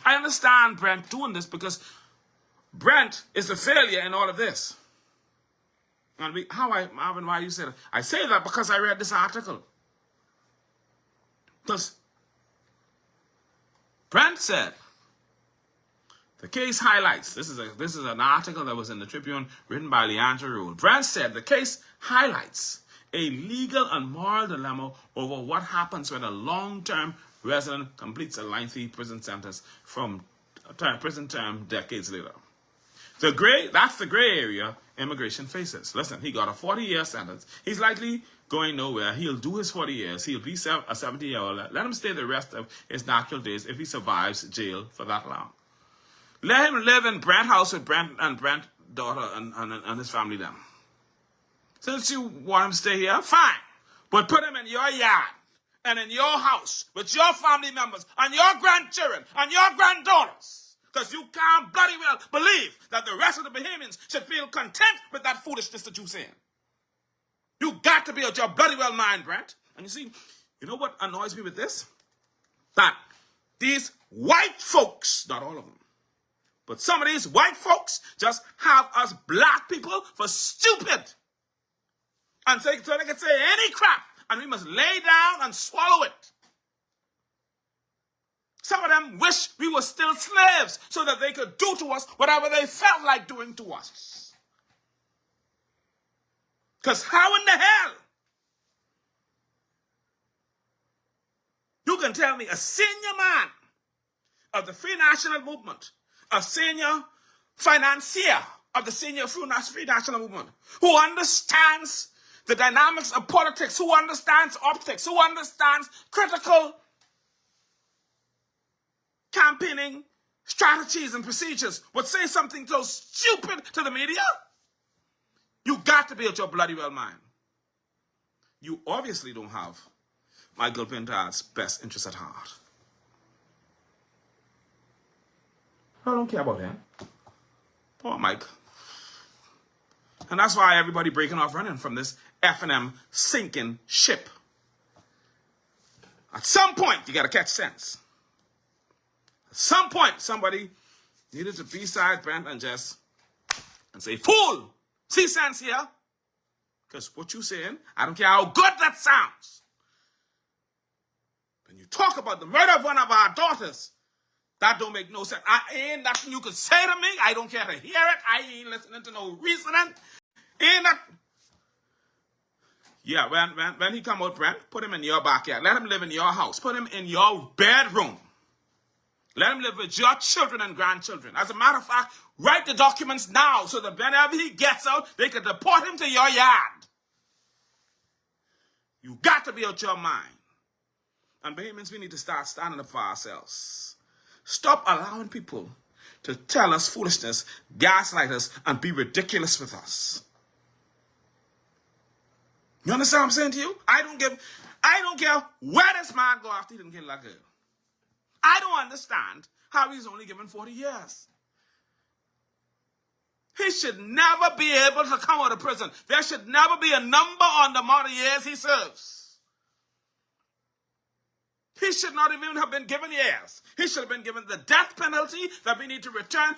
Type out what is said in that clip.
I understand Brent doing this because Brent is the failure in all of this. And Marvin, why you say that? I say that because I read this article. Because Brent said, the case highlights, this is an article that was in the Tribune written by Leandra Rule. Brent said the case highlights a legal and moral dilemma over what happens when a long-term resident completes a lengthy prison sentence from a prison term decades later. That's the gray area immigration faces. Listen, he got a 40-year sentence. He's likely going nowhere. He'll do his 40 years. He'll be a 70-year-old. Let him stay the rest of his natural days if he survives jail for that long. Let him live in Brent house with Brent and Brent's daughter and his family then. Since you want him to stay here, fine. But put him in your yard and in your house with your family members and your grandchildren and your granddaughters. Because you can't bloody well believe that the rest of the Bahamians should feel content with that foolishness that you're saying. You got to be at your bloody well mind, Brent. And you know what annoys me with this? That these white folks, not all of them, but some of these white folks just have us black people for stupid. And so they can say any crap, and we must lay down and swallow it. Some of them wish we were still slaves so that they could do to us whatever they felt like doing to us. Because how in the hell you can tell me a senior man of the Free National Movement, a senior financier of the senior Free National Movement, who understands the dynamics of politics, who understands optics, who understands critical campaigning strategies and procedures, would say something so stupid to the media? You got to be at your bloody well mind. You obviously don't have Michael Pintar's best interest at heart. I don't care about him. Poor Mike. And that's why everybody breaking off running from this F&M sinking ship. At some point, you got to catch sense. At some point, somebody needed to beside Brent and Jess and say, fool, see sense here? Because what you saying, I don't care how good that sounds. When you talk about the murder of one of our daughters, that don't make no sense. Ain't nothing you could say to me. I don't care to hear it. I ain't listening to no reasoning. Ain't that... Yeah, when he come out, Brent, put him in your backyard. Let him live in your house. Put him in your bedroom. Let him live with your children and grandchildren. As a matter of fact, write the documents now so that whenever he gets out, they can deport him to your yard. You got to be out your mind. And Bahamians, we need to start standing up for ourselves. Stop allowing people to tell us foolishness, gaslight us, and be ridiculous with us. You understand what I'm saying to you? I don't care where this man go after he didn't kill that girl. I don't understand how he's only given 40 years. He should never be able to come out of prison. There should never be a number on the amount of years he serves. He should not even have been given years. He should have been given the death penalty that we need to return